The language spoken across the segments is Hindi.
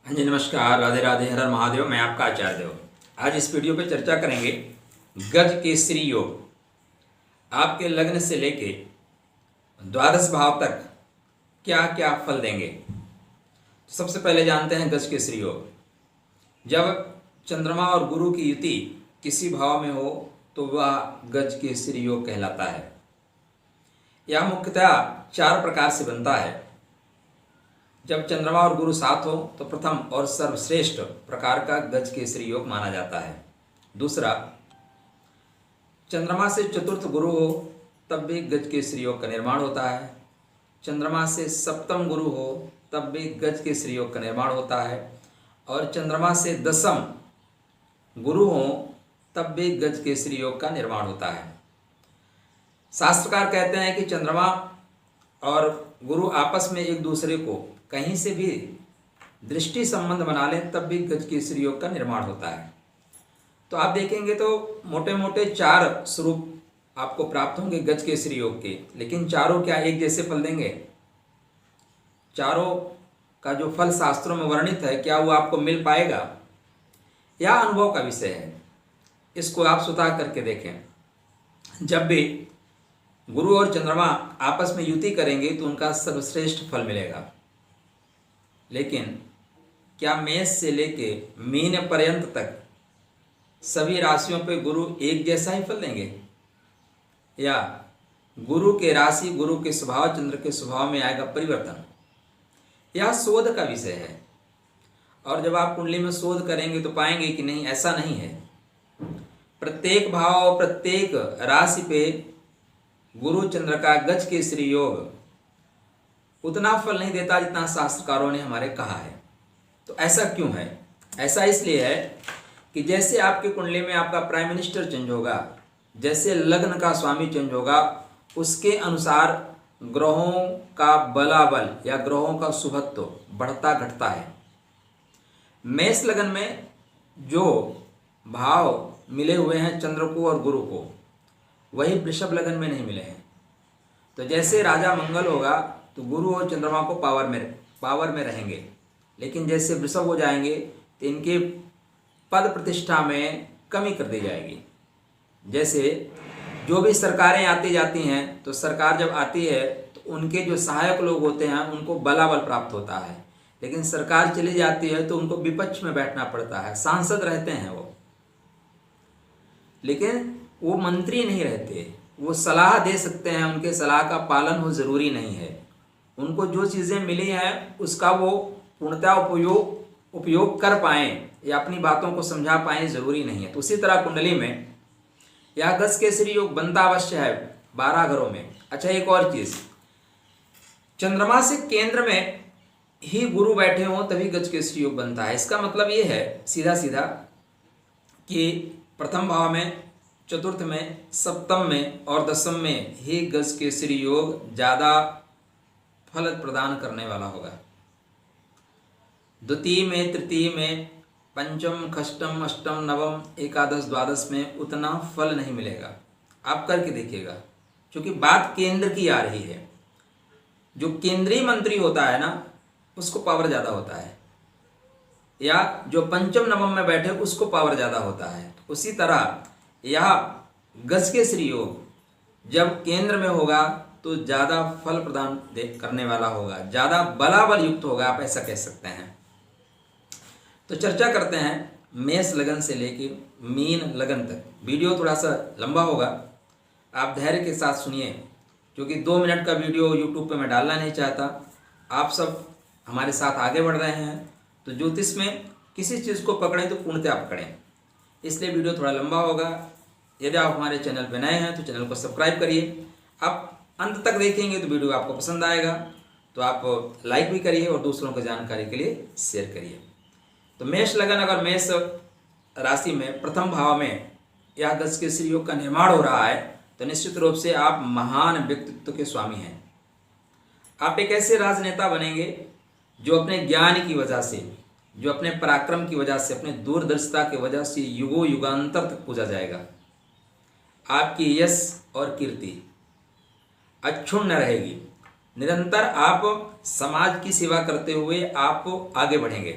हाँ जी, नमस्कार, राधे राधे, हर हर महादेव। मैं आपका आचार्य देव। आज इस वीडियो पे चर्चा करेंगे गज केसरी योग। आपके लग्न से लेके द्वादश भाव तक क्या क्या फल देंगे। तो सबसे पहले जानते हैं गज केसरी योग। जब चंद्रमा और गुरु की युति किसी भाव में हो तो वह गज केसरी योग कहलाता है। यह मुख्यतः 4 प्रकार से बनता है। जब चंद्रमा और गुरु साथ हो तो प्रथम और सर्वश्रेष्ठ प्रकार का गज केसरी योग माना जाता है। दूसरा, चंद्रमा से चतुर्थ गुरु हो तब भी गज केसरी योग का निर्माण होता है। चंद्रमा से सप्तम गुरु हो तब भी गज केसरी योग का निर्माण होता है। और चंद्रमा से दसम गुरु हो तब भी गज केसरी योग का निर्माण होता है। शास्त्रकार कहते हैं कि चंद्रमा और गुरु आपस में एक दूसरे को कहीं से भी दृष्टि संबंध बना लें तब भी गज केसरी योग का निर्माण होता है। तो आप देखेंगे तो मोटे मोटे 4 स्वरूप आपको प्राप्त होंगे गज केसरी योग के, लेकिन चारों क्या एक जैसे फल देंगे? चारों का जो फल शास्त्रों में वर्णित है, क्या वो आपको मिल पाएगा? यह अनुभव का विषय है। इसको आप स्वतः करके देखें। जब भी गुरु और चंद्रमा आपस में युति करेंगे तो उनका सर्वश्रेष्ठ फल मिलेगा। लेकिन क्या मेष से लेके मीन पर्यंत तक सभी राशियों पे गुरु एक जैसा ही फल देंगे, या गुरु के राशि, गुरु के स्वभाव, चंद्र के स्वभाव में आएगा परिवर्तन? यह शोध का विषय है। और जब आप कुंडली में शोध करेंगे तो पाएंगे कि नहीं, ऐसा नहीं है। प्रत्येक भाव, प्रत्येक राशि पे गुरु चंद्र का गज केसरी योग उतना फल नहीं देता जितना शास्त्रकारों ने हमारे कहा है। तो ऐसा क्यों है? ऐसा इसलिए है कि जैसे आपकी कुंडली में आपका प्राइम मिनिस्टर चेंज होगा, जैसे लग्न का स्वामी चेंज होगा, उसके अनुसार ग्रहों का बलाबल या ग्रहों का शुभत्व बढ़ता घटता है। मेष लग्न में जो भाव मिले हुए हैं चंद्र को और गुरु को, वही वृषभ लग्न में नहीं मिले हैं। तो जैसे राजा मंगल होगा तो गुरु और चंद्रमा को पावर में रहेंगे, लेकिन जैसे वृषभ हो जाएंगे तो इनके पद प्रतिष्ठा में कमी कर दी जाएगी। जैसे जो भी सरकारें आती जाती हैं तो सरकार जब आती है तो उनके जो सहायक लोग होते हैं उनको बलाबल प्राप्त होता है, लेकिन सरकार चली जाती है तो उनको विपक्ष में बैठना पड़ता है। सांसद रहते हैं वो, लेकिन वो मंत्री नहीं रहते। वो सलाह दे सकते हैं, उनके सलाह का पालन हो जरूरी नहीं है। उनको जो चीज़ें मिली हैं उसका वो पूर्णतः उपयोग कर पाएँ या अपनी बातों को समझा पाएँ, जरूरी नहीं है। तो उसी तरह कुंडली में यह गज केसरी योग बनता अवश्य है 12 घरों में। अच्छा, एक और चीज़, चंद्रमा से केंद्र में ही गुरु बैठे हों तभी गज केसरी योग बनता है। इसका मतलब ये है सीधा सीधा कि प्रथम भाव में, चतुर्थ में, सप्तम में और दसम में ही गज केसरी योग ज़्यादा फल प्रदान करने वाला होगा। द्वितीय में, तृतीय में, पंचम, षष्ठम, अष्टम, नवम, एकादश, द्वादश में उतना फल नहीं मिलेगा। आप करके देखिएगा, क्योंकि बात केंद्र की आ रही है। जो केंद्रीय मंत्री होता है ना, उसको पावर ज़्यादा होता है, या जो पंचम नवम में बैठे उसको पावर ज़्यादा होता है। उसी तरह यह गज केसरी योग जब केंद्र में होगा तो ज़्यादा फल प्रदान करने वाला होगा, ज़्यादा बलाबल युक्त होगा, आप ऐसा कह सकते हैं। तो चर्चा करते हैं मेष लगन से लेकर मीन लगन तक। वीडियो थोड़ा सा लंबा होगा, आप धैर्य के साथ सुनिए, क्योंकि 2 मिनट का वीडियो यूट्यूब पे मैं डालना नहीं चाहता। आप सब हमारे साथ आगे बढ़ रहे हैं, तो ज्योतिष में किसी चीज़ को पकड़ें तो पूर्णतः पकड़ें, इसलिए वीडियो थोड़ा लंबा होगा। यदि आप हमारे चैनल पर नए हैं तो चैनल को सब्सक्राइब करिए। आप अंत तक देखेंगे तो वीडियो आपको पसंद आएगा, तो आप लाइक भी करिए और दूसरों को जानकारी के लिए शेयर करिए। तो मेष लगन, अगर मेष राशि में प्रथम भाव में यह गज केसरी योग का निर्माण हो रहा है तो निश्चित रूप से आप महान व्यक्तित्व के स्वामी हैं। आप एक ऐसे राजनेता बनेंगे जो अपने ज्ञान की वजह से, जो अपने पराक्रम की वजह से, अपने दूरदर्शिता की वजह से युगों युगांतर तक पूजा जाएगा। आपकी यश और कीर्ति अक्षुण्ण रहेगी। निरंतर आप समाज की सेवा करते हुए आप आगे बढ़ेंगे।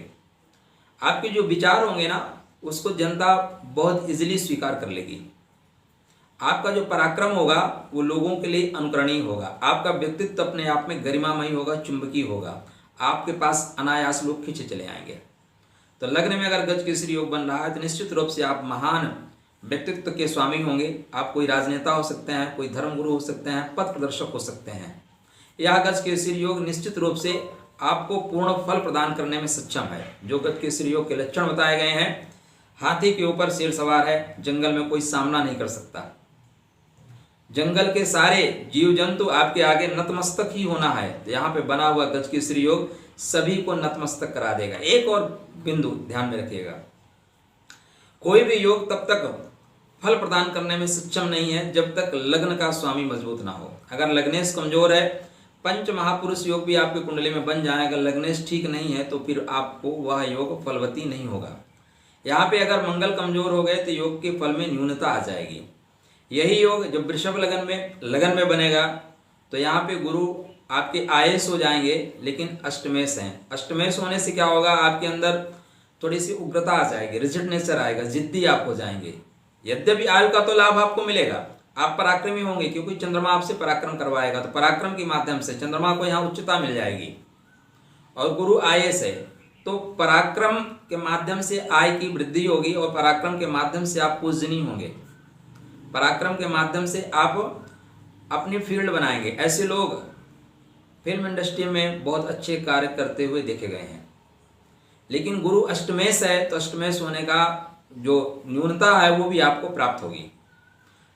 आपके जो विचार होंगे ना उसको जनता बहुत इजीली स्वीकार कर लेगी। आपका जो पराक्रम होगा वो लोगों के लिए अनुकरणीय होगा। आपका व्यक्तित्व अपने आप में गरिमामयी होगा, चुंबकीय होगा। आपके पास अनायास लोग खींचे चले आएंगे। तो लग्न में अगर गज केसरी योग बन रहा है तो निश्चित रूप से आप महान व्यक्तित्व के स्वामी होंगे। आप कोई राजनेता हो सकते हैं, कोई धर्मगुरु हो सकते हैं, पथ प्रदर्शक हो सकते हैं। यह गज केसरी योग निश्चित रूप से आपको पूर्ण फल प्रदान करने में सक्षम है। जो गज केसरी योग के लक्षण बताए गए हैं, हाथी के ऊपर शेर सवार है, जंगल में कोई सामना नहीं कर सकता। जंगल के सारे जीव जंतु आपके आगे नतमस्तक ही होना है। तो यहाँ पे बना हुआ गज केसरी योग सभी को नतमस्तक करा देगा। एक और बिंदु ध्यान में रखिएगा, कोई भी योग तब तक फल प्रदान करने में सक्षम नहीं है जब तक लग्न का स्वामी मजबूत ना हो। अगर लग्नेश कमजोर है, पंच महापुरुष योग भी आपकी कुंडली में बन जाए, अगर लग्नेश ठीक नहीं है तो फिर आपको वह योग फलवती नहीं होगा। यहाँ पे अगर मंगल कमजोर हो गए तो योग के फल में न्यूनता आ जाएगी। यही योग जब वृषभ लगन में बनेगा तो यहाँ पे गुरु आपके आयस हो जाएंगे, लेकिन अष्टमेश हैं। अष्टमेश होने से क्या होगा, आपके अंदर थोड़ी सी उग्रता आ जाएगी, रिजिड नेचर आएगा, जिद्दी आप हो जाएंगे। यद्यपि आयु का तो लाभ आपको मिलेगा, आप पराक्रमी होंगे क्योंकि चंद्रमा आपसे पराक्रम करवाएगा। तो पराक्रम के माध्यम से चंद्रमा को यहाँ उच्चता मिल जाएगी और गुरु आयस है, तो पराक्रम के माध्यम से आय की वृद्धि होगी और पराक्रम के माध्यम से आप पूजनीय होंगे। पराक्रम के माध्यम से आप अपनी फील्ड बनाएंगे। ऐसे लोग फिल्म इंडस्ट्री में बहुत अच्छे कार्य करते हुए देखे गए हैं। लेकिन गुरु अष्टमेश है तो अष्टमेश होने का जो न्यूनता है वो भी आपको प्राप्त होगी।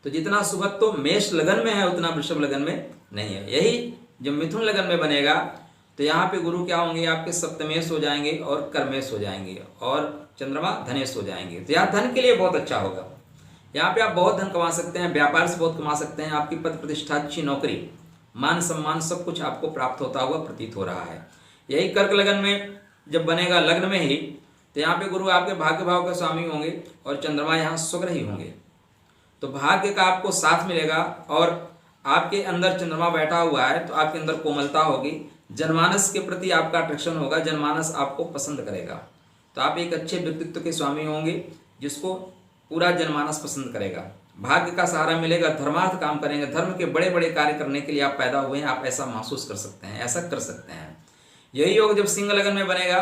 तो जितना सुबह तो मेष लगन में है उतना वृषभ लगन में नहीं है। यही जब मिथुन लगन में बनेगा तो यहाँ पे गुरु क्या होंगे, आपके सप्तमेश हो जाएंगे और कर्मेश हो जाएंगे और चंद्रमा धनेश हो जाएंगे। तो यहाँ धन के लिए बहुत अच्छा होगा। यहाँ पे आप बहुत धन कमा सकते हैं, व्यापार से बहुत कमा सकते हैं। आपकी पद प्रतिष्ठा, अच्छी नौकरी, मान सम्मान सब कुछ आपको प्राप्त होता हुआ प्रतीत हो रहा है। यही कर्क लगन में जब बनेगा लग्न में ही तो यहाँ पे गुरु आपके भाग्य भाव के स्वामी होंगे और चंद्रमा यहाँ शुक्र ही होंगे। तो भाग्य का आपको साथ मिलेगा और आपके अंदर चंद्रमा बैठा हुआ है तो आपके अंदर कोमलता होगी, जनमानस के प्रति आपका अट्रैक्शन होगा, जनमानस आपको पसंद करेगा। तो आप एक अच्छे व्यक्तित्व के स्वामी होंगे जिसको पूरा जनमानस पसंद करेगा। भाग्य का सहारा मिलेगा, धर्मार्थ काम करेंगे, धर्म के बड़े बड़े कार्य करने के लिए आप पैदा हुए हैं, आप ऐसा महसूस कर सकते हैं, ऐसा कर सकते हैं। यही योग जब सिंह लगन में बनेगा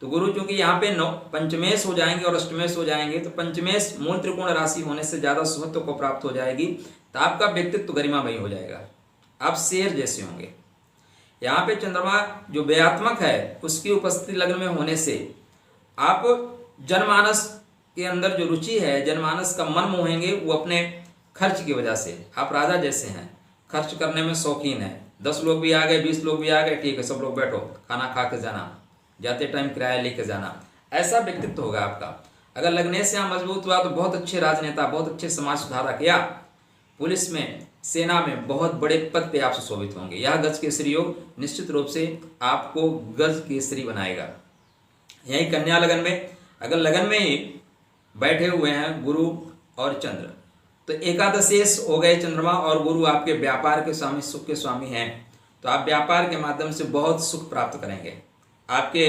तो गुरु चूंकि यहाँ पे पंचमेश हो जाएंगे और अष्टमेश हो जाएंगे, तो पंचमेश मूल त्रिकोण राशि होने से ज्यादा सुहत्व को प्राप्त हो जाएगी। तो आपका व्यक्तित्व गरिमामयी हो जाएगा, आप शेर जैसे होंगे। यहाँ पे चंद्रमा जो व्ययात्मक है उसकी उपस्थिति लग्न में होने से आप जनमानस के अंदर जो रुचि है, जनमानस का मन मोहेंगे वो अपने खर्च की वजह से। आप राजा जैसे हैं, खर्च करने में शौकीन है। 10 लोग भी आ गए, 20 लोग भी आ गए, ठीक है सब लोग बैठो, खाना खा के जाना, जाते टाइम किराया लेके जाना, ऐसा व्यक्तित्व होगा आपका। अगर लग्नेश से यहाँ मजबूत हुआ तो बहुत अच्छे राजनेता, बहुत अच्छे समाज सुधारक या पुलिस में, सेना में बहुत बड़े पद पे आप सुशोभित होंगे। यह गज केसरी योग निश्चित रूप से आपको गज केसरी बनाएगा। यही कन्या लगन में अगर लगन में ही बैठे हुए हैं गुरु और चंद्र, तो एकादशेश हो गए चंद्रमा और गुरु आपके व्यापार के स्वामी, सुख के स्वामी हैं। तो आप व्यापार के माध्यम से बहुत सुख प्राप्त करेंगे। आपके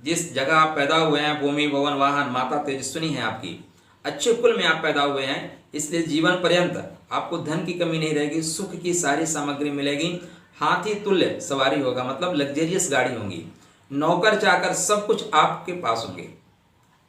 जिस जगह आप पैदा हुए हैं, भूमि भवन वाहन, माता तेजस्विनी है आपकी, अच्छे कुल में आप पैदा हुए हैं, इसलिए जीवन पर्यंत आपको धन की कमी नहीं रहेगी, सुख की सारी सामग्री मिलेगी। हाथी तुल्य सवारी होगा, मतलब लग्जरियस गाड़ी होंगी, नौकर चाकर सब कुछ आपके पास होंगे।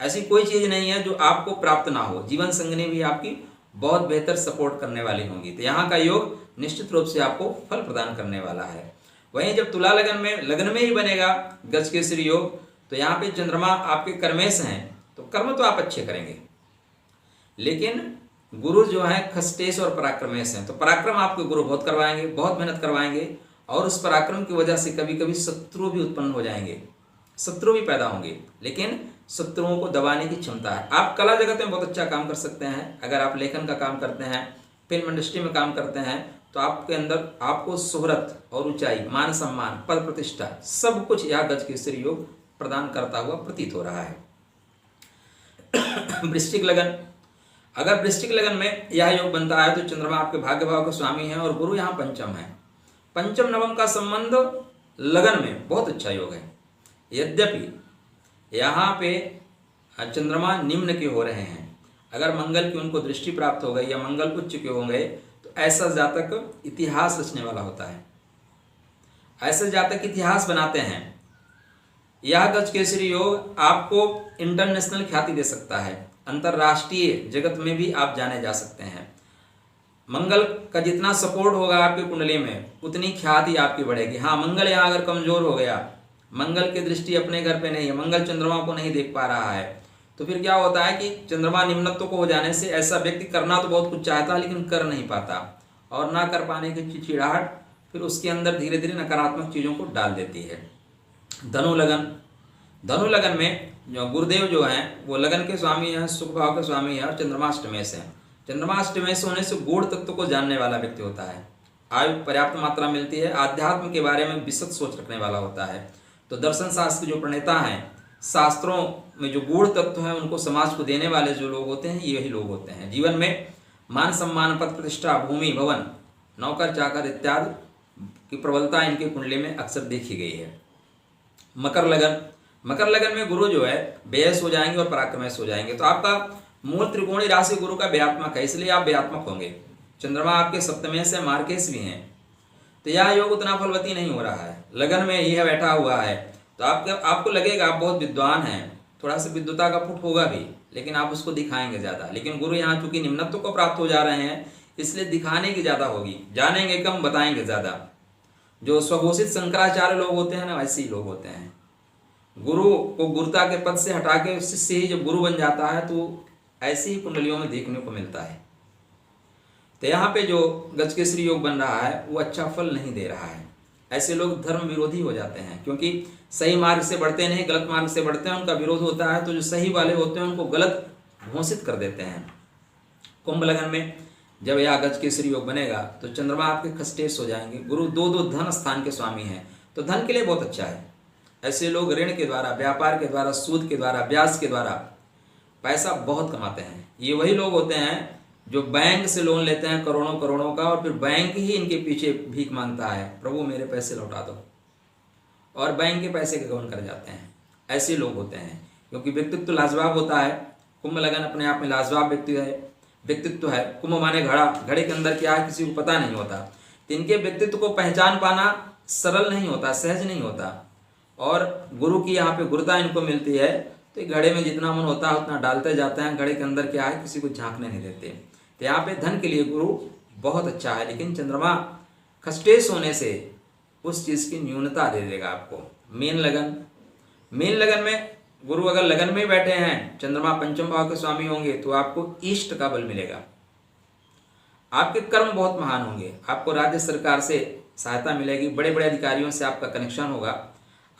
ऐसी कोई चीज नहीं है जो आपको प्राप्त ना हो। जीवन संगनी भी आपकी बहुत बेहतर सपोर्ट करने वाली होंगी। तो यहाँ का योग निश्चित रूप से आपको फल प्रदान करने वाला है। वहीं जब तुला लगन में ही बनेगा गज केसरी योग, तो यहाँ पे चंद्रमा आपके कर्मेश हैं, तो कर्म तो आप अच्छे करेंगे, लेकिन गुरु जो है खस्टेश और पराक्रमेश हैं। तो पराक्रम आपके गुरु बहुत करवाएंगे, बहुत मेहनत करवाएंगे और उस पराक्रम की वजह से कभी कभी शत्रु भी उत्पन्न हो जाएंगे, शत्रु भी पैदा होंगे, लेकिन शत्रुओं को दबाने की क्षमता है। आप कला जगत में बहुत अच्छा काम कर सकते हैं। अगर आप लेखन का काम करते हैं, फिल्म इंडस्ट्री में काम करते हैं, तो आपके अंदर आपको शोहरत और ऊंचाई, मान सम्मान, पद प्रतिष्ठा सब कुछ यह गज केसरी योग प्रदान करता हुआ प्रतीत हो रहा है। वृश्चिक लगन, अगर वृश्चिक लगन में यह योग बनता है तो चंद्रमा आपके भाग्य भाव के स्वामी हैं और गुरु यहाँ पंचम है। पंचम नवम का संबंध लगन में बहुत अच्छा योग है। यद्यपि यहाँ पे चंद्रमा निम्न के हो रहे हैं, अगर मंगल की उनको दृष्टि प्राप्त हो गई या मंगल उच्च के हो गए, तो ऐसा जातक इतिहास रचने वाला होता है। ऐसे जातक इतिहास बनाते हैं। यह गजकेसरी योग आपको इंटरनेशनल ख्याति दे सकता है, अंतरराष्ट्रीय जगत में भी आप जाने जा सकते हैं। मंगल का जितना सपोर्ट होगा आपकी कुंडली में, उतनी ख्याति आपकी बढ़ेगी। हाँ, मंगल यहाँ अगर कमजोर हो गया, मंगल की दृष्टि अपने घर पे नहीं है, मंगल चंद्रमा को नहीं देख पा रहा है, तो फिर क्या होता है कि चंद्रमा निम्नत्व को हो जाने से ऐसा व्यक्ति करना तो बहुत कुछ चाहता है लेकिन कर नहीं पाता, और ना कर पाने की चिड़चिड़ाहट फिर उसके अंदर धीरे धीरे नकारात्मक चीज़ों को डाल देती है। धनु लगन में जो गुरुदेव जो हैं वो लगन के स्वामी हैं, सुख भाव के स्वामी हैं, और चंद्रमाष्टमेश हैं। चंद्रमाष्टमेश होने से गूढ़ तत्व को जानने वाला व्यक्ति होता है, आयु पर्याप्त मात्रा मिलती है, आध्यात्म के बारे में विशद सोच रखने वाला होता है। तो दर्शन शास्त्र जो प्रणेता हैं, शास्त्रों में जो गूढ़ तत्व हैं उनको समाज को देने वाले जो लोग होते हैं, यही लोग होते हैं। जीवन में मान सम्मान, पद प्रतिष्ठा, भूमि, भवन, नौकर चाकर इत्यादि की प्रबलता इनके कुंडली में अक्सर देखी गई है। मकर लगन में गुरु जो है व्ययस हो जाएंगे और पराक्रमश हो जाएंगे। तो आपका मूल त्रिकोणी राशि गुरु का व्यात्मक है, इसलिए आप व्यात्मक होंगे। चंद्रमा आपके सप्तमेश से मार्केश भी हैं, तो यह योग उतना फलवती नहीं हो रहा है। लगन में यह बैठा हुआ है, तो आपको लगेगा आप बहुत विद्वान हैं, थोड़ा सा विद्वता का फुट होगा भी, लेकिन आप उसको दिखाएंगे ज़्यादा। लेकिन गुरु यहाँ चूंकि निम्नत्व को प्राप्त हो जा रहे हैं, इसलिए दिखाने की ज़्यादा होगी, जानेंगे कम बताएंगे ज़्यादा। जो स्वघोषित शंकराचार्य लोग होते हैं ना, वैसे ही लोग होते हैं। गुरु को गुरुता के पद से हटा के शिष्य ही जब गुरु बन जाता है, तो ऐसी ही कुंडलियों में देखने को मिलता है। तो यहाँ पे जो गजकेसरी योग बन रहा है वो अच्छा फल नहीं दे रहा है। ऐसे लोग धर्म विरोधी हो जाते हैं, क्योंकि सही मार्ग से बढ़ते नहीं, गलत मार्ग से बढ़ते हैं, उनका विरोध होता है। तो जो सही वाले होते हैं उनको गलत घोषित कर देते हैं। कुंभ लगन में जब यह गजकेसरी योग बनेगा तो चंद्रमा आपके खस्टेश हो जाएंगे। गुरु दो धन स्थान के स्वामी हैं, तो धन के लिए बहुत अच्छा है। ऐसे लोग ऋण के द्वारा, व्यापार के द्वारा, सूद के द्वारा, ब्याज के द्वारा पैसा बहुत कमाते हैं। ये वही लोग होते हैं जो बैंक से लोन लेते हैं करोड़ों का, और फिर बैंक ही इनके पीछे भीख मांगता है, प्रभु मेरे पैसे लौटा दो, और बैंक के पैसे का गबन कर जाते हैं। ऐसे लोग होते हैं, क्योंकि व्यक्तित्व लाजवाब होता है। कुंभ लगन अपने आप में लाजवाब व्यक्तित्व है। कुंभ माने घड़ा, घड़े के अंदर क्या है किसी को पता नहीं होता। तो इनके व्यक्तित्व को पहचान पाना सरल नहीं होता, सहज नहीं होता। और गुरु की यहाँ पे गुरुता इनको मिलती है, तो घड़े में जितना मन होता है उतना डालते जाते हैं। घड़े के अंदर क्या है किसी को झांकने नहीं देते। तो यहाँ पे धन के लिए गुरु बहुत अच्छा है, लेकिन चंद्रमा खस्टेश होने से उस चीज़ की न्यूनता दे देगा आपको। मीन लगन में गुरु अगर लगन में बैठे हैं, चंद्रमा पंचम भाव के स्वामी होंगे, तो आपको इष्ट का बल मिलेगा। आपके कर्म बहुत महान होंगे, आपको राज्य सरकार से सहायता मिलेगी, बड़े बड़े अधिकारियों से आपका कनेक्शन होगा,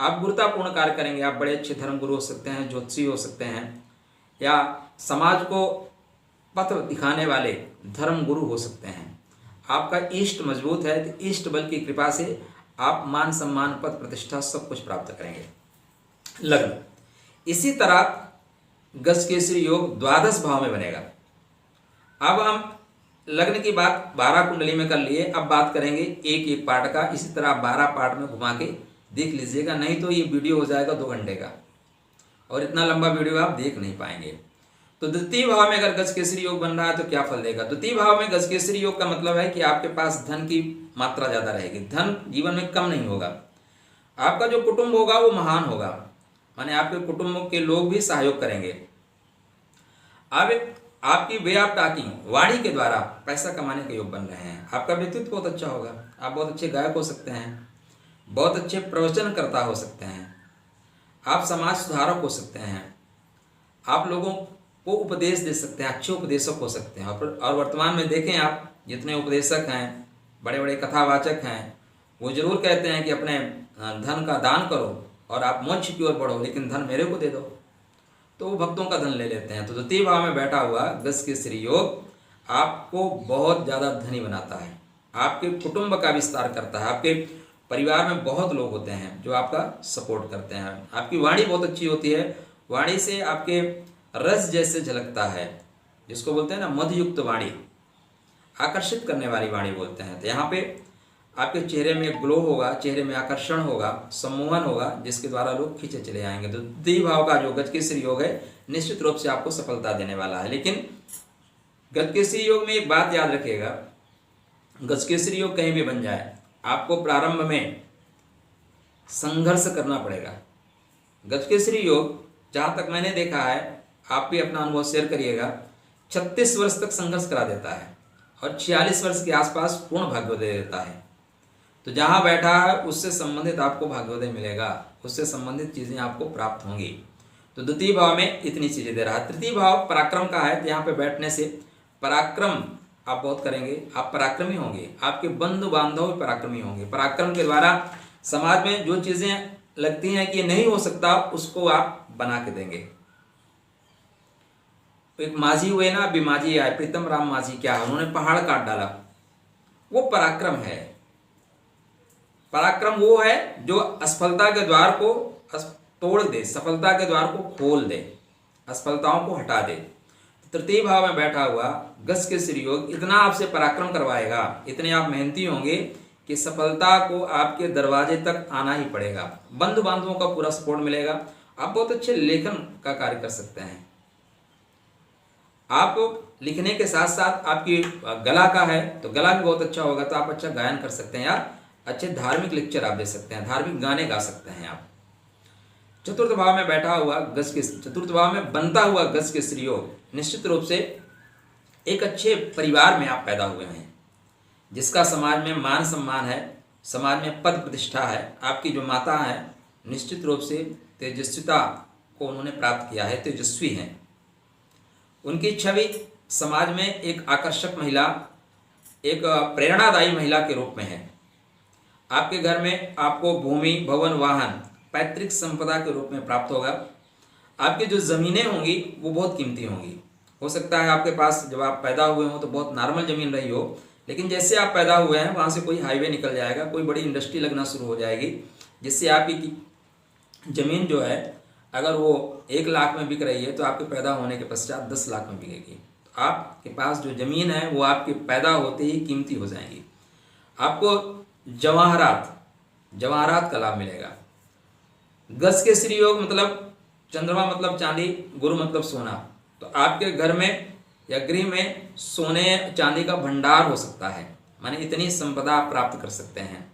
आप गुरुतापूर्ण कार्य करेंगे। आप बड़े अच्छे धर्म गुरु हो सकते हैं, ज्योतिषी हो सकते हैं, या समाज को पथ दिखाने वाले धर्म गुरु हो सकते हैं। आपका इष्ट मजबूत है, तो इष्ट बल की कृपा से आप मान सम्मान, पद प्रतिष्ठा सब कुछ प्राप्त करेंगे। लग्न, इसी तरह गजकेसरी योग द्वादश भाव में बनेगा। अब हम लग्न की बात 12 कुंडली में कर लिए, अब बात करेंगे एक पार्ट का। इसी तरह 12 पार्ट में घुमा के देख लीजिएगा, नहीं तो ये वीडियो हो जाएगा 2 घंटे का, और इतना लंबा वीडियो आप देख नहीं पाएंगे। तो द्वितीय भाव में अगर गजकेसरी योग बन रहा है तो क्या फल देगा? द्वितीय भाव में गजकेसरी योग का मतलब है कि आपके पास धन की मात्रा ज़्यादा रहेगी, धन जीवन में कम नहीं होगा। आपका जो कुटुंब होगा वो महान होगा, माने आपके कुटुंब के लोग भी सहयोग करेंगे। अब आपकी वे ऑफ टॉकिंग, वाणी के द्वारा पैसा कमाने के योग बन रहे हैं। आपका व्यक्तित्व बहुत अच्छा होगा, आप बहुत अच्छे गायक हो सकते हैं, बहुत अच्छे प्रवचनकर्ता हो सकते हैं, आप समाज सुधारक हो सकते हैं, आप लोगों को उपदेश दे सकते हैं, अच्छे उपदेशक हो सकते हैं। और वर्तमान में देखें आप, जितने उपदेशक हैं, बड़े बड़े कथावाचक हैं, वो जरूर कहते हैं कि अपने धन का दान करो और आप मोक्ष की ओर बढ़ो, लेकिन धन मेरे को दे दो, तो वो भक्तों का धन ले लेते हैं। तो द्वितीय भाव में बैठा हुआ गजकेसरी योग आपको बहुत ज़्यादा धनी बनाता है, आपके कुटुंब का विस्तार करता है। आपके परिवार में बहुत लोग होते हैं जो आपका सपोर्ट करते हैं। आपकी वाणी बहुत अच्छी होती है, वाणी से आपके रस जैसे झलकता है, जिसको बोलते हैं ना मधुयुक्त वाणी, आकर्षित करने वाली वाणी बोलते हैं। तो यहाँ पे आपके चेहरे में ग्लो होगा, चेहरे में आकर्षण होगा, सम्मोहन होगा, जिसके द्वारा लोग खींचे चले आएंगे। तो द्वितीय भाव का जो गजकेसरी योग है निश्चित रूप से आपको सफलता देने वाला है। लेकिन गजकेसरी योग में एक बात याद रखिएगा, गजकेसरी योग कहीं भी बन जाए आपको प्रारंभ में संघर्ष करना पड़ेगा। गजकेसरी योग जहाँ तक मैंने देखा है, आप भी अपना अनुभव शेयर करिएगा, 36 वर्ष तक संघर्ष करा देता है और 46 वर्ष के आसपास पूर्ण भाग्योदय देता है। तो जहाँ बैठा है उससे संबंधित आपको भाग्योदय मिलेगा, उससे संबंधित चीज़ें आपको प्राप्त होंगी। तो द्वितीय भाव में इतनी चीज़ें दे रहा है। तृतीय भाव पराक्रम का है, तो यहाँ पे बैठने से पराक्रम आप बहुत करेंगे, आप पराक्रमी होंगे, आपके बंधु बांधव भी पराक्रमी होंगे। पराक्रम के द्वारा समाज में जो चीज़ें लगती हैं कि नहीं हो सकता, उसको आप बना के देंगे। एक माझी हुए ना, अभी माझी आए, प्रीतम राम माझी, क्या है, उन्होंने पहाड़ काट डाला, वो पराक्रम है। पराक्रम वो है जो असफलता के द्वार को तोड़ दे, सफलता के द्वार को खोल दे, असफलताओं को हटा दे। तृतीय भाव में बैठा हुआ गजकेसरी योग इतना आपसे पराक्रम करवाएगा, इतने आप मेहनती होंगे कि सफलता को आपके दरवाजे तक आना ही पड़ेगा। बंधु बांधवों का पूरा सपोर्ट मिलेगा। आप बहुत अच्छे लेखन का कार्य कर सकते हैं। आप लिखने के साथ साथ आपकी गला का है तो गला भी बहुत अच्छा होगा, तो आप अच्छा गायन कर सकते हैं या अच्छे धार्मिक लेक्चर आप दे सकते हैं, धार्मिक गाने गा सकते हैं आप। चतुर्थ भाव में बैठा हुआ चतुर्थ भाव में बनता हुआ गजकेसरी योग निश्चित रूप से एक अच्छे परिवार में आप पैदा हुए हैं, जिसका समाज में मान सम्मान है, समाज में पद प्रतिष्ठा है। आपकी जो माता है निश्चित रूप से तेजस्विता को उन्होंने प्राप्त किया है, तेजस्वी हैं। उनकी छवि समाज में एक आकर्षक महिला, एक प्रेरणादायी महिला के रूप में है। आपके घर में आपको भूमि, भवन, वाहन, पैतृक संपदा के रूप में प्राप्त होगा। आपकी जो ज़मीनें होंगी वो बहुत कीमती होंगी। हो सकता है आपके पास जब आप पैदा हुए हो तो बहुत नॉर्मल ज़मीन रही हो, लेकिन जैसे आप पैदा हुए हैं वहाँ से कोई हाईवे निकल जाएगा, कोई बड़ी इंडस्ट्री लगना शुरू हो जाएगी, जिससे आपकी ज़मीन जो है अगर वो 1 लाख में बिक रही है तो आपके पैदा होने के पश्चात 10 लाख में बिकेगी। तो आपके पास जो ज़मीन है वो आपके पैदा होते ही कीमती हो जाएंगी। आपको जवाहरात का लाभ मिलेगा। गजकेसरी योग मतलब चंद्रमा मतलब चांदी, गुरु मतलब सोना। तो आपके घर में या गृह में सोने चांदी का भंडार हो सकता है, माने इतनी संपदा आप प्राप्त कर सकते हैं।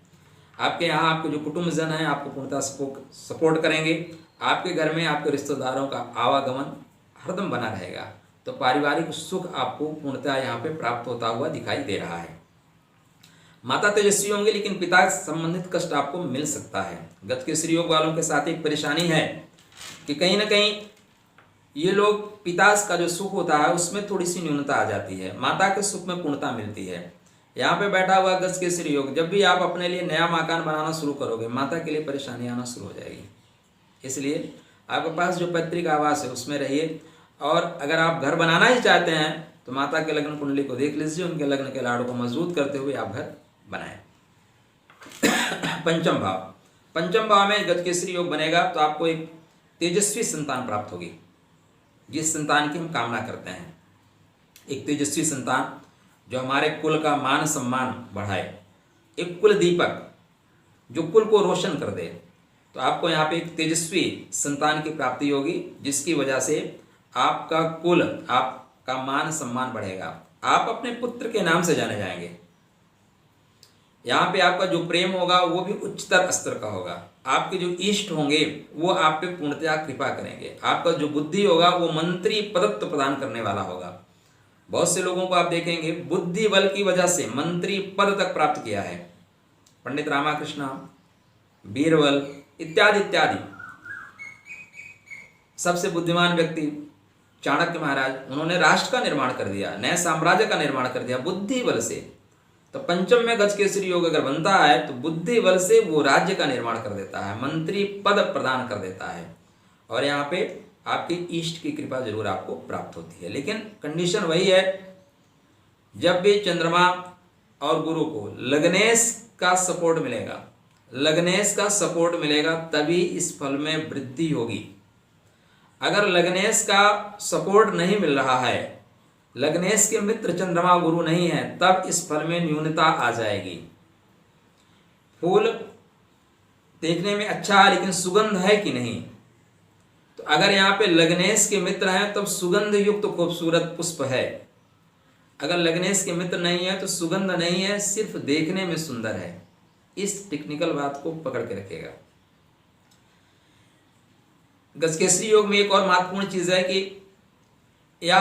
आपके यहाँ आपके जो कुटुंबजन हैं आपको पूर्णतः सपोर्ट करेंगे। आपके घर में आपके रिश्तेदारों का आवागमन हरदम बना रहेगा। तो पारिवारिक सुख आपको पूर्णतः यहाँ पे प्राप्त होता हुआ दिखाई दे रहा है। माता तेजस्वी होंगे लेकिन पिता संबंधित कष्ट आपको मिल सकता है। गजकेसरी योग वालों के साथ एक परेशानी है कि कहीं ना कहीं ये लोग पिता का जो सुख होता है उसमें थोड़ी सी न्यूनता आ जाती है, माता के सुख में पूर्णता मिलती है। यहाँ पे बैठा हुआ गजकेसरी योग, जब भी आप अपने लिए नया मकान बनाना शुरू करोगे माता के लिए परेशानी आना शुरू हो जाएगी। इसलिए आपके पास जो पैतृक आवास है उसमें रहिए, और अगर आप घर बनाना ही चाहते हैं तो माता के लग्न कुंडली को देख लीजिए, उनके लग्न के लाड़ों को मजबूत करते हुए आप घर बनाएं। पंचम भाव में गजकेसरी योग बनेगा तो आपको एक तेजस्वी संतान प्राप्त होगी, जिस संतान की हम कामना करते हैं। एक तेजस्वी संतान जो हमारे कुल का मान सम्मान बढ़ाए, एक कुल दीपक जो कुल को रोशन कर दे। तो आपको यहाँ पे एक तेजस्वी संतान की प्राप्ति होगी, जिसकी वजह से आपका कुल, आपका मान सम्मान बढ़ेगा। आप अपने पुत्र के नाम से जाने जाएंगे। यहाँ पे आपका जो प्रेम होगा वो भी उच्चतर स्तर का होगा। आपके जो इष्ट होंगे वो आप पे पूर्णतया कृपा करेंगे। आपका जो बुद्धि होगा वो मंत्री पदत्व प्रदान करने वाला होगा। बहुत से लोगों को आप देखेंगे बुद्धि बल की वजह से मंत्री पद तक प्राप्त किया है। पंडित रामाकृष्ण, बीरबल इत्यादि इत्यादि। सबसे बुद्धिमान व्यक्ति चाणक्य महाराज, उन्होंने राष्ट्र का निर्माण कर दिया, नए साम्राज्य का निर्माण कर दिया बुद्धि बल से। तो पंचम में गजकेसरी योग अगर बनता है तो बुद्धि बल से वो राज्य का निर्माण कर देता है, मंत्री पद प्रदान कर देता है, और यहाँ पे आपकी इष्ट की कृपा जरूर आपको प्राप्त होती है। लेकिन कंडीशन वही है, जब भी चंद्रमा और गुरु को लग्नेश का सपोर्ट मिलेगा, लग्नेश का सपोर्ट मिलेगा तभी इस फल में वृद्धि होगी। अगर लग्नेश का सपोर्ट नहीं मिल रहा है, लग्नेश के मित्र चंद्रमा गुरु नहीं है, तब इस फल में न्यूनता आ जाएगी। फूल देखने में अच्छा है लेकिन सुगंध है कि नहीं। तो अगर यहाँ पे लग्नेश के मित्र हैं तब सुगंध युक्त खूबसूरत पुष्प है, अगर लग्नेश के मित्र नहीं है तो सुगंध नहीं है, सिर्फ देखने में सुंदर है। इस टेक्निकल बात को पकड़ के रखेगा। गजकेसरी योग में एक और महत्वपूर्ण चीज है कि या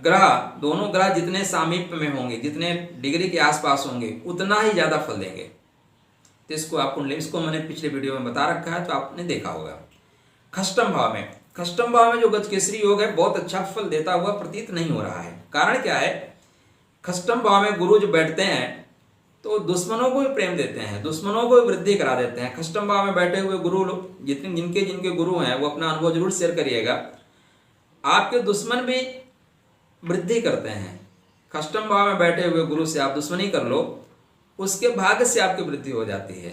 ग्रह, दोनों ग्रह जितने सामीप्य में होंगे, जितने डिग्री के आसपास होंगे, उतना ही ज्यादा फल देंगे। तो इसको मैंने पिछले वीडियो में बता रखा है, तो आपने देखा होगा। खष्टम भाव में जो गजकेसरी योग है बहुत अच्छा फल देता हुआ प्रतीत नहीं हो रहा है। कारण क्या है? खष्टम भाव में गुरु जो बैठते हैं तो दुश्मनों को भी प्रेम देते हैं, दुश्मनों को भी वृद्धि करा देते हैं। खष्टम भाव में बैठे हुए गुरु लोग जिनके गुरु हैं वो अपना अनुभव जरूर शेयर करिएगा। आपके दुश्मन भी वृद्धि करते हैं। खष्टम भाव में बैठे हुए गुरु से आप दुश्मनी कर लो, उसके भाग्य से आपकी वृद्धि हो जाती है।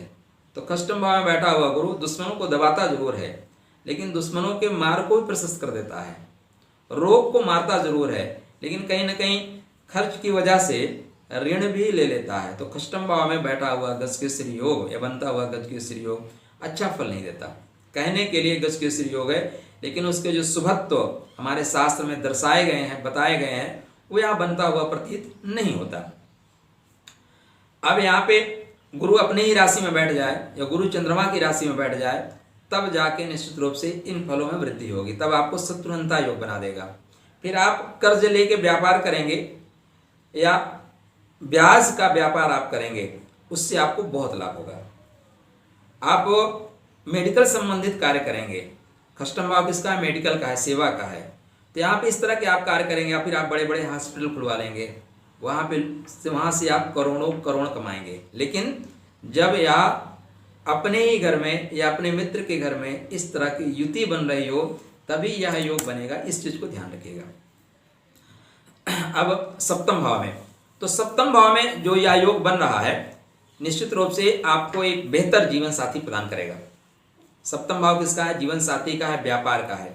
तो खष्टम भाव में बैठा हुआ गुरु दुश्मनों को दबाता जरूर है, लेकिन दुश्मनों के मार्ग को भी प्रशस्त कर देता है। रोग को मारता जरूर है, लेकिन कहीं ना कहीं खर्च की वजह से ऋण भी ले लेता है। तो खष्टम भाव में बैठा हुआ गजकेसरी योग या बनता हुआ गजकेसरी योग अच्छा फल नहीं देता। कहने के लिए गजकेसरी योग है, लेकिन उसके जो शुभत्व हमारे शास्त्र में दर्शाए गए हैं, बताए गए हैं, वो यहाँ बनता हुआ प्रतीत नहीं होता। अब यहाँ पे गुरु अपनी ही राशि में बैठ जाए या गुरु चंद्रमा की राशि में बैठ जाए, तब जाके निश्चित रूप से इन फलों में वृद्धि होगी। तब आपको शत्रुहंता योग बना देगा। फिर आप कर्ज लेके व्यापार करेंगे या ब्याज का व्यापार आप करेंगे, उससे आपको बहुत लाभ होगा। आप मेडिकल संबंधित कार्य करेंगे, खष्टम भाव किसका है? मेडिकल का है, सेवा का है। तो यहाँ पे इस तरह के आप कार्य करेंगे, या फिर आप बड़े बड़े हॉस्पिटल खुलवा लेंगे, वहाँ से आप करोड़ों करोड़ कमाएंगे। लेकिन जब यह अपने ही घर में या अपने मित्र के घर में इस तरह की युति बन रही हो, तभी यह योग बनेगा। इस चीज को ध्यान रखिएगा। अब सप्तम भाव में, तो सप्तम भाव में जो यह योग बन रहा है निश्चित रूप से आपको एक बेहतर जीवन साथी प्रदान करेगा। सप्तम भाव किसका है? जीवन साथी का है, व्यापार का है।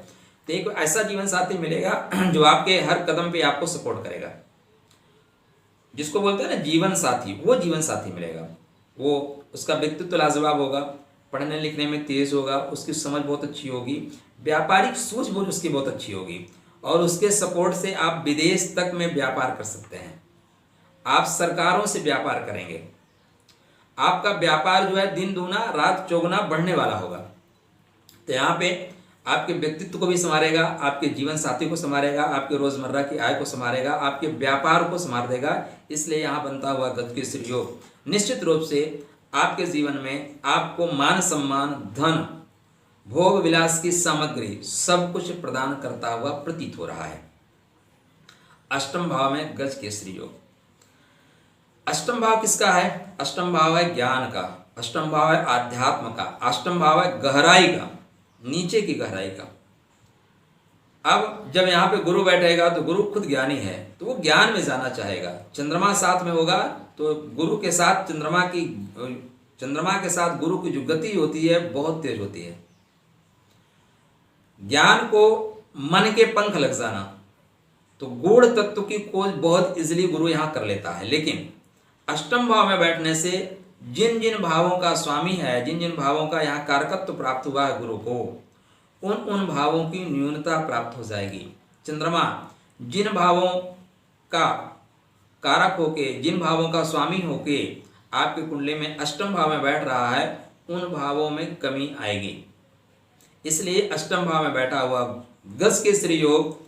तो एक ऐसा जीवन साथी मिलेगा जो आपके हर कदम पे आपको सपोर्ट करेगा, जिसको बोलते हैं ना जीवन साथी, वो जीवन साथी मिलेगा। वो उसका व्यक्तित्व लाजवाब होगा, पढ़ने लिखने में तेज होगा, उसकी समझ बहुत अच्छी होगी, व्यापारिक सूझबूझ उसकी बहुत अच्छी होगी, और उसके सपोर्ट से आप विदेश तक में व्यापार कर सकते हैं। आप सरकारों से व्यापार करेंगे, आपका व्यापार जो है दिन दूना रात चौगुना बढ़ने वाला होगा। तो यहाँ पे आपके व्यक्तित्व को भी संवारेगा, आपके जीवन साथी को संवारेगा, आपके रोजमर्रा की आय को संवारेगा, आपके व्यापार को संवार देगा। इसलिए यहाँ बनता हुआ गजकेसरी योग निश्चित रूप से आपके जीवन में आपको मान सम्मान, धन, भोग विलास की सामग्री सब कुछ प्रदान करता हुआ प्रतीत हो रहा है। अष्टम भाव में गजकेसरी योग। अष्टम भाव किसका है? अष्टम भाव है ज्ञान का, अष्टम भाव है आध्यात्म का, अष्टम भाव है गहराई का, नीचे की गहराई का। अब जब यहाँ पे गुरु बैठेगा तो गुरु खुद ज्ञानी है, तो वो ज्ञान में जाना चाहेगा। चंद्रमा साथ में होगा तो गुरु के साथ चंद्रमा के साथ गुरु की जो गति होती है बहुत तेज होती है। ज्ञान को मन के पंख लग जाना, तो गूढ़ तत्व की खोज बहुत इजीली गुरु यहाँ कर लेता है। लेकिन अष्टम भाव में बैठने से जिन जिन भावों का स्वामी है, जिन जिन भावों का यहाँ कारकत्व प्राप्त हुआ है गुरु को, उन भावों की न्यूनता प्राप्त हो जाएगी। चंद्रमा जिन भावों का कारक होके, जिन भावों का स्वामी होके आपकी कुंडली में अष्टम भाव में बैठ रहा है, उन भावों में कमी आएगी। इसलिए अष्टम भाव में बैठा हुआ गजकेसरी योग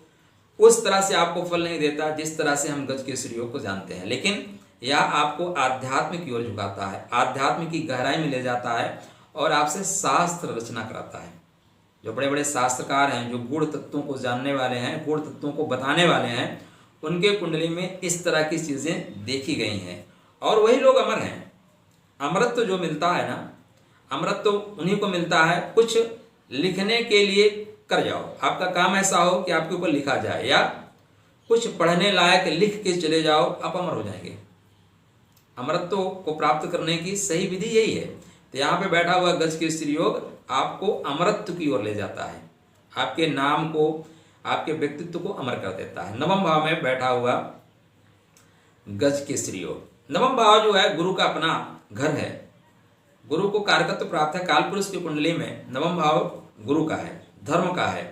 उस तरह से आपको फल नहीं देता जिस तरह से हम गजकेसरी योग को जानते हैं, लेकिन यह आपको आध्यात्म की ओर झुकाता है, आध्यात्म की गहराई में ले जाता है और आपसे शास्त्र रचना कराता है। जो बड़े बड़े शास्त्रकार हैं, जो गूढ़ तत्वों को जानने वाले हैं, गूढ़ तत्वों को बताने वाले हैं, उनके कुंडली में इस तरह की चीजें देखी गई हैं और वही लोग अमर हैं। अमरत्व जो मिलता है ना, अमरत्व उन्हीं को मिलता है। कुछ लिखने के लिए कर जाओ, आपका काम ऐसा हो कि आपके ऊपर लिखा जाए, या कुछ पढ़ने लायक लिख के चले जाओ, आप अमर हो जाएंगे। अमरत्व को प्राप्त करने की सही विधि यही है। तो यहाँ पे बैठा हुआ गजकेसरी योग आपको अमरत्व की ओर ले जाता है, आपके नाम को, आपके व्यक्तित्व को अमर कर देता है। नवम भाव में बैठा हुआ गजकेसरी योग। नवम भाव जो है गुरु का अपना घर है, गुरु को कारकत्व प्राप्त है। कालपुरुष की कुंडली में नवम भाव गुरु का है, धर्म का है,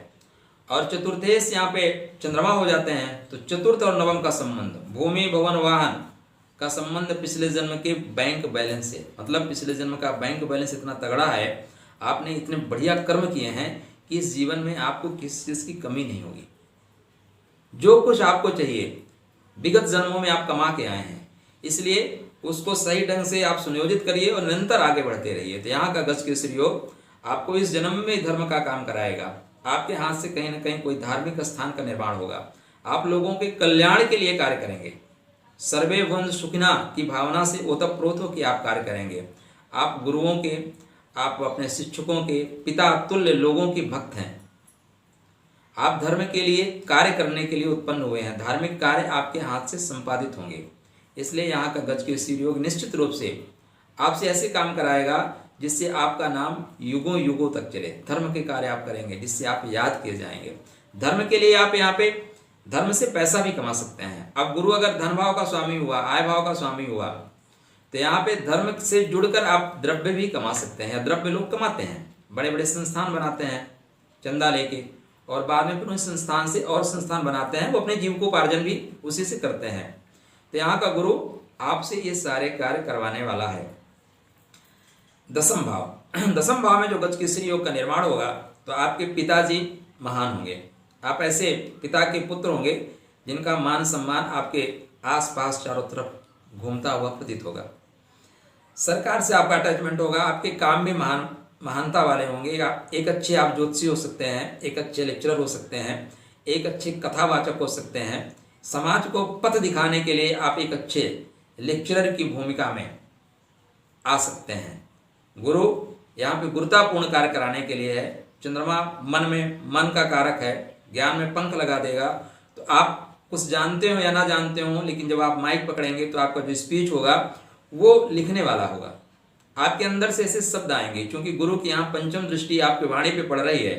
और चतुर्थेश यहाँ पे चंद्रमा हो जाते हैं। तो चतुर्थ और नवम का संबंध, भूमि भवन वाहन का संबंध पिछले जन्म के बैंक बैलेंस से, मतलब पिछले जन्म का बैंक बैलेंस इतना तगड़ा है, आपने इतने बढ़िया कर्म किए हैं कि इस जीवन में आपको किसी चीज़ की कमी नहीं होगी। जो कुछ आपको चाहिए विगत जन्मों में आप कमा के आए हैं, इसलिए उसको सही ढंग से आप सुनियोजित करिए और निरंतर आगे बढ़ते रहिए। तो यहाँ का गज केसरी योग आपको इस जन्म में धर्म का काम कराएगा। आपके हाथ से कहीं ना कहीं कोई धार्मिक स्थान का निर्माण होगा। आप लोगों के कल्याण के लिए कार्य करेंगे। सर्वे वंश सुखिना की भावना से ओतप्रोत हो कि आप कार्य करेंगे। आप गुरुओं के, आप अपने शिक्षकों के पिता तुल्य लोगों के भक्त हैं। आप धर्म के लिए कार्य करने के लिए उत्पन्न हुए हैं। धार्मिक कार्य आपके हाथ से संपादित होंगे। इसलिए यहाँ का गज केसरी योग निश्चित रूप से आपसे ऐसे काम कराएगा जिससे आपका नाम युगों युगों तक चले। धर्म के कार्य आप करेंगे जिससे आप याद किए जाएंगे। धर्म के लिए आप यहाँ पे धर्म से पैसा भी कमा सकते हैं। अब गुरु अगर धन भाव का स्वामी हुआ, आय भाव का स्वामी हुआ, तो यहाँ पे धर्म से जुड़कर आप द्रव्य भी कमा सकते हैं। द्रव्य लोग कमाते हैं, बड़े बड़े संस्थान बनाते हैं चंदा लेके, और बाद में फिर उस संस्थान से और संस्थान बनाते हैं। वो अपने जीविकोपार्जन भी उसी से करते हैं। तो यहाँ का गुरु आपसे ये सारे कार्य करवाने वाला है। दसम भाव, दसम भाव में जो गज केसरी योग का निर्माण होगा तो आपके पिताजी महान होंगे। आप ऐसे पिता के पुत्र होंगे जिनका मान सम्मान आपके आसपास चारों तरफ घूमता हुआ प्रतीत होगा। सरकार से आपका अटैचमेंट होगा। आपके काम भी महानता वाले होंगे। एक अच्छे आप ज्योतिषी हो सकते हैं, एक अच्छे लेक्चरर हो सकते हैं, एक अच्छे कथावाचक हो सकते हैं। समाज को पथ दिखाने के लिए आप एक अच्छे लेक्चरर की भूमिका में आ सकते हैं। गुरु यहाँ पे गुरुतापूर्ण कार्य कराने के लिए है। चंद्रमा मन का कारक है, ज्ञान में पंख लगा देगा। तो आप कुछ जानते हो या ना जानते हो, लेकिन जब आप माइक पकड़ेंगे तो आपका जो स्पीच होगा वो लिखने वाला होगा। आपके अंदर से ऐसे शब्द आएंगे, क्योंकि गुरु की यहाँ पंचम दृष्टि आपके वाणी पे पड़ रही है।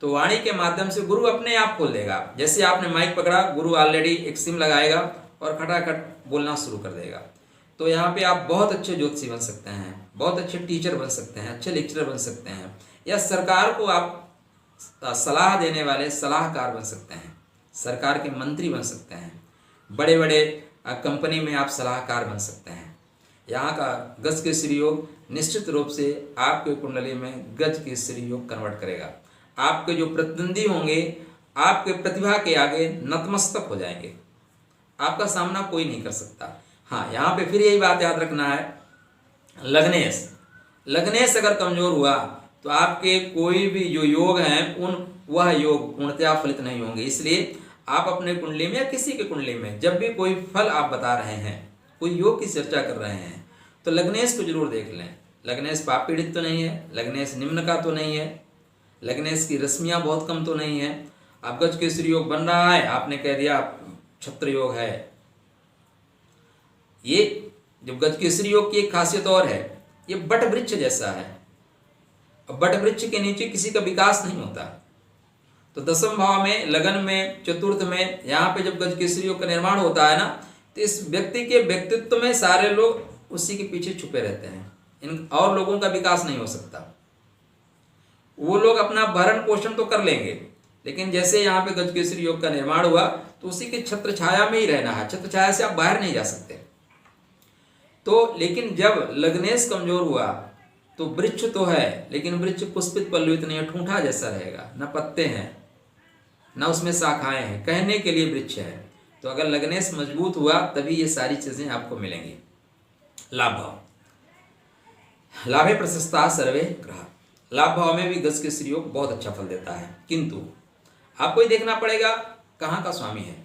तो वाणी के माध्यम से गुरु अपने आप खोल देगा। जैसे आपने माइक पकड़ा, गुरु ऑलरेडी एक सिम लगाएगा और खटाखट बोलना शुरू कर देगा। तो यहाँ पे आप बहुत अच्छे ज्योतिषी बन सकते हैं, बहुत अच्छे टीचर बन सकते हैं, अच्छे लेक्चरर बन सकते हैं, या सरकार को आप सलाह देने वाले सलाहकार बन सकते हैं, सरकार के मंत्री बन सकते हैं, बड़े बड़े कंपनी में आप सलाहकार बन सकते हैं। यहाँ का गज केसरी योग निश्चित रूप से आपके कुंडली में गज केसरी योग कन्वर्ट करेगा। आपके जो प्रतिद्वंदी होंगे आपके प्रतिभा के आगे नतमस्तक हो जाएंगे। आपका सामना कोई नहीं कर सकता। हाँ, यहाँ पे फिर यही बात याद रखना है, लग्नेश अगर कमजोर हुआ तो आपके कोई भी जो योग हैं वह योग पूर्णतया फलित नहीं होंगे। इसलिए आप अपने कुंडली में या किसी के कुंडली में जब भी कोई फल आप बता रहे हैं, कोई योग की चर्चा कर रहे हैं, तो लग्नेश को जरूर देख लें। लग्नेश पाप पीड़ित तो नहीं है, लग्नेश निम्न का तो नहीं है, लग्नेश की रश्मियाँ बहुत कम तो नहीं है। अब गज केसरी योग बन रहा है, आपने कह दिया छत्र योग है। ये जब गज केसरी योग की एक खासियत और है, ये बट वृक्ष जैसा है। अब बट वृक्ष के नीचे किसी का विकास नहीं होता। तो दसम भाव में, लगन में, चतुर्थ में, यहाँ पे जब गज केसरी योग का निर्माण होता है ना, तो इस व्यक्ति के व्यक्तित्व में सारे लोग उसी के पीछे छुपे रहते हैं। इन और लोगों का विकास नहीं हो सकता। वो लोग अपना भरण पोषण तो कर लेंगे, लेकिन जैसे यहाँ पे गज केसरी योग का निर्माण हुआ तो उसी के छत्र छाया में ही रहना है। छत्र छाया से आप बाहर नहीं जा सकते। तो लेकिन जब लग्नेश कमजोर हुआ तो वृक्ष तो है, लेकिन वृक्ष पुष्पित पल्लवित नहीं है, ठूंठा जैसा रहेगा, न पत्ते हैं न उसमें शाखाएं हैं, कहने के लिए वृक्ष है। तो अगर लग्नेश मजबूत हुआ तभी ये सारी चीजें आपको मिलेंगी। लाभ भाव, लाभे प्रशस्ता सर्वे ग्रह, लाभ भाव में भी गज केसरी योग बहुत अच्छा फल देता है। किंतु आपको ही देखना पड़ेगा कहाँ का स्वामी है,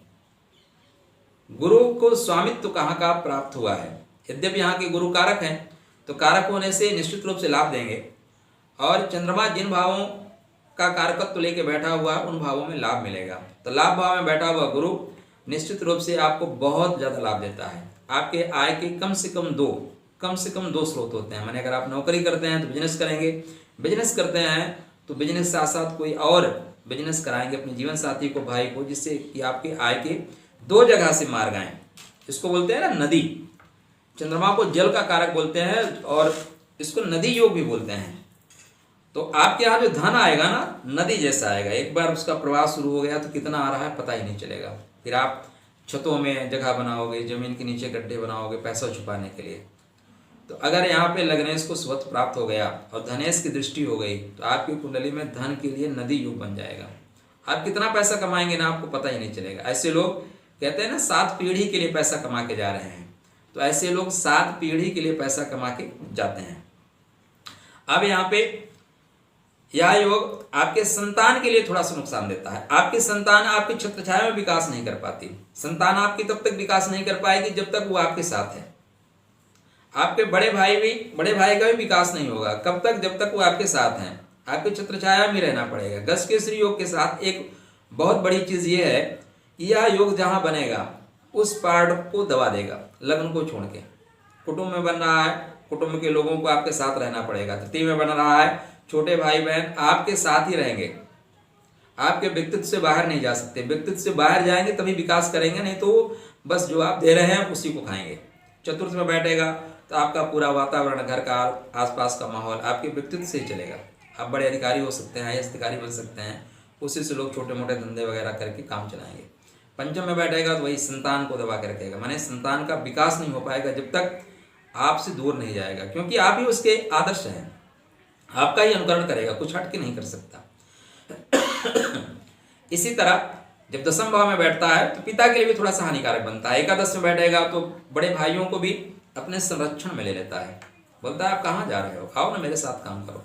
गुरु को स्वामित्व कहाँ का प्राप्त हुआ है। यद्यपि यहाँ के गुरु कारक हैं, तो कारक होने से निश्चित रूप से लाभ देंगे, और चंद्रमा जिन भावों का कारकत्व लेके बैठा हुआ उन भावों में लाभ मिलेगा। तो लाभ भाव में बैठा हुआ गुरु निश्चित रूप से आपको बहुत ज़्यादा लाभ देता है। आपके आय के कम से कम दो स्रोत होते हैं। माने अगर आप नौकरी करते हैं तो बिजनेस करेंगे, बिजनेस करते हैं तो बिजनेस साथ साथ कोई और बिजनेस कराएंगे अपने जीवन साथी को, भाई को, जिससे कि आपके आय के दो जगह से मार्ग आए। इसको बोलते हैं ना नदी। चंद्रमा को जल का कारक बोलते हैं और इसको नदी योग भी बोलते हैं। तो आपके यहाँ जो धन आएगा ना, नदी जैसा आएगा। एक बार उसका प्रवाह शुरू हो गया तो कितना आ रहा है पता ही नहीं चलेगा। फिर आप छतों में जगह बनाओगे, जमीन के नीचे गड्ढे बनाओगे पैसा छुपाने के लिए। तो अगर यहाँ पे लग्नेश को स्वत प्राप्त हो गया और धनेश की दृष्टि हो गई तो आपकी कुंडली में धन के लिए नदी योग बन जाएगा। आप कितना पैसा कमाएंगे ना, आपको पता ही नहीं चलेगा। ऐसे लोग कहते हैं ना 7 पीढ़ी के लिए पैसा कमा के जा रहे हैं, तो ऐसे लोग 7 पीढ़ी के लिए पैसा कमा के जाते हैं। अब यहाँ पे यह योग आपके संतान के लिए थोड़ा सा नुकसान देता है। आपकी संतान आपकी छत्र छाया में विकास नहीं कर पाती। संतान आपकी तब तक विकास नहीं कर पाएगी जब तक वो आपके साथ है। आपके बड़े भाई का भी विकास नहीं होगा कब तक, जब तक वो आपके साथ हैं। आपके छत्र छाया में रहना पड़ेगा। गज केसरी योग के साथ एक बहुत बड़ी चीज ये है कि यह योग जहां बनेगा उस पार्ट को दबा देगा, लग्न को छोड़ के। कुटुंब में बन रहा है, कुटुंब के लोगों को आपके साथ रहना पड़ेगा। तृतीय में बन रहा है, छोटे भाई बहन आपके साथ ही रहेंगे, आपके व्यक्तित्व से बाहर नहीं जा सकते। व्यक्तित्व से बाहर जाएंगे तभी विकास करेंगे, नहीं तो बस जो आप दे रहे हैं उसी को खाएंगे। चतुर्थ में बैठेगा तो आपका पूरा वातावरण, घर का आसपास का माहौल आपके व्यक्तित्व से ही चलेगा। आप बड़े अधिकारी हो सकते हैं, IAS अधिकारी बन सकते हैं, उसी से लोग छोटे मोटे धंधे वगैरह करके काम चलाएंगे। पंचम में बैठेगा तो वही संतान को दबा के रखेगा, माने संतान का विकास नहीं हो पाएगा जब तक आपसे दूर नहीं जाएगा, क्योंकि आप ही उसके आदर्श हैं, आपका ही अनुकरण करेगा, कुछ हट के नहीं कर सकता। इसी तरह जब दसम भाव में बैठता है तो पिता के लिए भी थोड़ा सा हानिकारक बनता है। एकादश में बैठेगा तो बड़े भाइयों को भी अपने संरक्षण में ले लेता है, बोलता है आप कहाँ जा रहे हो, आओ ना मेरे साथ काम करो,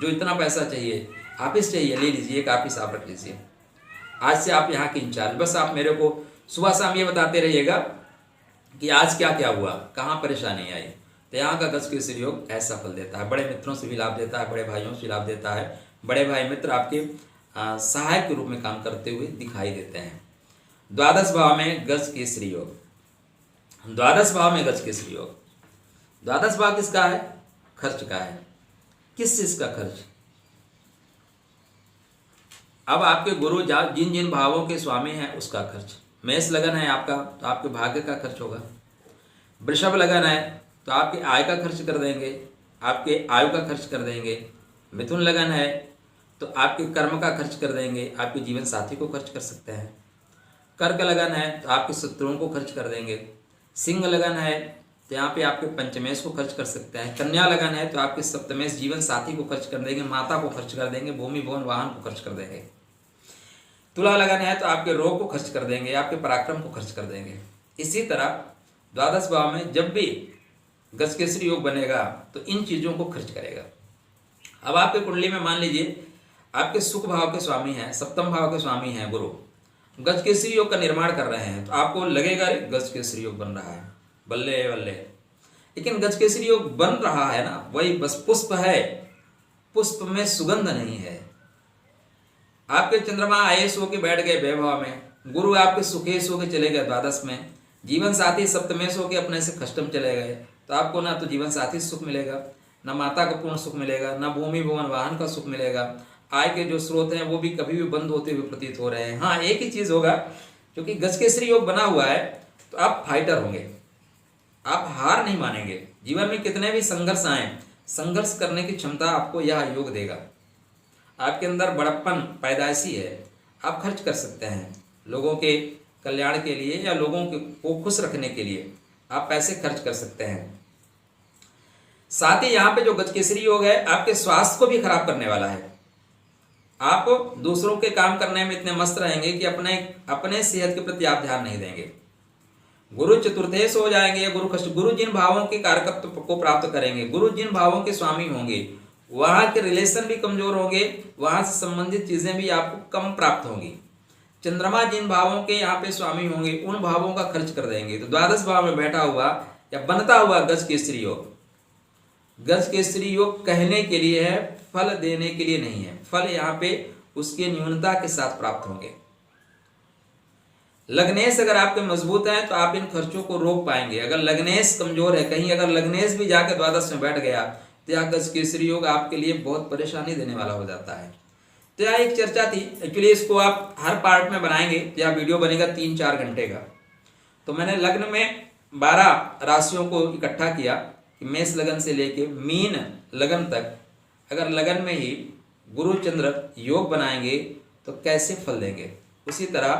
जो इतना पैसा चाहिए ऑफिस चाहिए ले लीजिए, एक ऑफिस आप रख लीजिए, आज से आप यहाँ के इंचार्ज, बस आप मेरे को सुबह शाम ये बताते रहिएगा कि आज क्या क्या हुआ, कहाँ परेशानी आई। तो यहाँ का गज केसरी योग ऐसा फल देता है। बड़े मित्रों से भी लाभ देता है, बड़े भाइयों से लाभ देता है। बड़े भाई मित्र आपके सहायक के रूप में काम करते हुए दिखाई देते हैं। द्वादश भाव में गज केसरी योग, द्वादश भाव में गज केसरी योग। द्वादश भाव किसका है? खर्च का है। किस चीज का खर्च? अब आपके गुरु जिन जिन भावों के स्वामी हैं उसका खर्च। मेष लगन है आपका तो आपके भाग्य का खर्च होगा। वृषभ लगन है तो आपकी आय का खर्च कर देंगे, आपके आयु का खर्च कर देंगे। मिथुन लगन है तो आपके कर्म का खर्च कर देंगे, आपके जीवन साथी को खर्च कर सकते हैं। कर्क लगन है तो आपके शत्रुओं को खर्च कर देंगे। सिंह लगन है तो यहाँ पे आपके पंचमेश को खर्च कर सकते हैं। कन्या लगन है तो आपके सप्तमेश जीवन साथी को खर्च कर देंगे, माता को खर्च कर देंगे, भूमि भवन वाहन को खर्च कर देंगे। तुला लगन है तो आपके रोग को खर्च कर देंगे, आपके पराक्रम को खर्च कर देंगे। इसी तरह द्वादश भाव में जब भी गज केसरी योग बनेगा तो इन चीजों को खर्च करेगा। अब आपके कुंडली में मान लीजिए आपके सुख भाव के स्वामी हैं, सप्तम भाव के स्वामी हैं गुरु, गज केसरी योग का निर्माण कर रहे हैं, तो आपको लगेगा गज केसरी योग बन रहा है, बल्ले बल्ले। लेकिन गज केसरी योग बन रहा है ना, वही बस पुष्प है, पुष्प में सुगंध नहीं है। आपके चंद्रमा आयेश होके बैठ गए वैभव में, गुरु आपके सुखेश होके चले गए द्वादश में, जीवन साथी सप्तमेश होके अपने से कष्टम चले गए, तो आपको ना तो जीवन साथी सुख मिलेगा, ना माता का पूर्ण सुख मिलेगा, ना भूमि भवन वाहन का सुख मिलेगा। आय के जो स्रोत हैं वो भी कभी भी बंद होते हुए प्रतीत हो रहे हैं। हाँ, एक ही चीज होगा, क्योंकि गज केसरी योग बना हुआ है तो आप फाइटर होंगे, आप हार नहीं मानेंगे। जीवन में कितने भी संघर्ष आए, संघर्ष करने की क्षमता आपको यह योग देगा। आपके अंदर बड़प्पन पैदाइशी है, आप खर्च कर सकते हैं लोगों के कल्याण के लिए या लोगों को खुश रखने के लिए, आप पैसे खर्च कर सकते हैं। साथ ही यहाँ पे जो गज केसरी योग है आपके स्वास्थ्य को भी खराब करने वाला है। आप दूसरों के काम करने में इतने मस्त रहेंगे कि अपने सेहत के प्रति आप ध्यान नहीं देंगे। गुरु चतुर्थेश हो जाएंगे, गुरु जिन भावों के कारकत्व को प्राप्त करेंगे, गुरु जिन भावों के स्वामी होंगे, वहां के रिलेशन भी कमजोर होंगे, वहां से संबंधित चीजें भी आपको कम प्राप्त होंगी। चंद्रमा जिन भावों के यहाँ पे स्वामी होंगे उन भावों का खर्च कर देंगे। तो द्वादश भाव में बैठा हुआ या बनता हुआ गज केसरी योग, गज केसरी योग कहने के लिए है, फल देने के लिए नहीं है। फल यहाँ पे उसके न्यूनता के साथ प्राप्त होंगे। लग्नेश अगर आपके मजबूत हैं तो आप इन खर्चों को रोक पाएंगे। अगर लग्नेश कमजोर है, कहीं अगर लग्नेश भी जाके द्वादश में बैठ गया तो यह गज केसरी योग आपके लिए बहुत परेशानी देने वाला हो जाता है। तो यह एक चर्चा थी। एक्चुअली इसको आप हर पार्ट में बनाएंगे तो यह वीडियो बनेगा 3-4 घंटे का। तो मैंने लग्न में 12 राशियों को इकट्ठा किया कि मेष लगन से लेके मीन लगन तक अगर लगन में ही गुरु चंद्र योग बनाएंगे तो कैसे फल देंगे। उसी तरह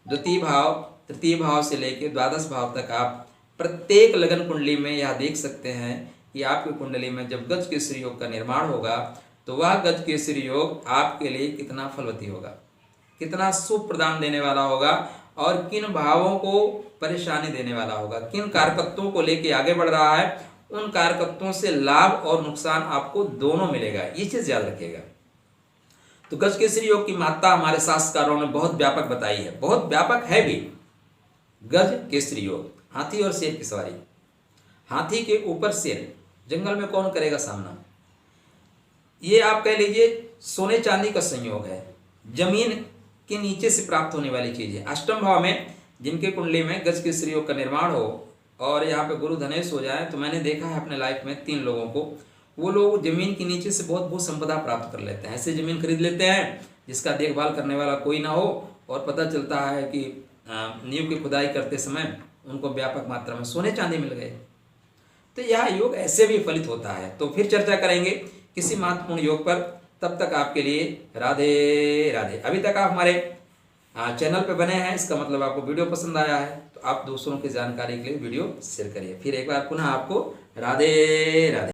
द्वितीय भाव, तृतीय भाव से लेके द्वादश भाव तक आप प्रत्येक लगन कुंडली में यह देख सकते हैं कि आपकी कुंडली में जब गज केसरी योग का निर्माण होगा तो वह गज केसरी योग आपके लिए कितना फलवती होगा, कितना शुभ प्रदान देने वाला होगा और किन भावों को परेशानी देने वाला होगा, किन कारकत्वों को लेके आगे बढ़ रहा है, उन कारकत्वों से लाभ और नुकसान आपको दोनों मिलेगा। ये चीज याद रखिएगा। तो गज केसरी योग की महत्ता हमारे शास्त्रकारों ने बहुत व्यापक बताई है, बहुत व्यापक है भी। गज केसरी योग, हाथी और शेर की सवारी। हाथी के ऊपर शेर, जंगल में कौन करेगा सामना। ये आप कह लीजिए सोने चांदी का संयोग है, जमीन के नीचे से प्राप्त होने वाली चीज है। अष्टम भाव में जिनके कुंडली में गज केसरी योग का निर्माण हो और यहाँ पे गुरु धनेश हो जाए तो मैंने देखा है अपने लाइफ में 3 लोगों को, वो लोग जमीन के नीचे से बहुत भू संपदा प्राप्त कर लेते हैं। ऐसे जमीन खरीद लेते हैं जिसका देखभाल करने वाला कोई ना हो और पता चलता है कि नींव की खुदाई करते समय उनको व्यापक मात्रा में सोने चांदी मिल गए। तो यह योग ऐसे भी फलित होता है। तो फिर चर्चा करेंगे किसी महत्वपूर्ण योग पर। तब तक आपके लिए राधे राधे। अभी तक आप हमारे चैनल पे बने हैं, इसका मतलब आपको वीडियो पसंद आया है, तो आप दूसरों की जानकारी के लिए वीडियो शेयर करिए। फिर एक बार पुनः आपको राधे राधे।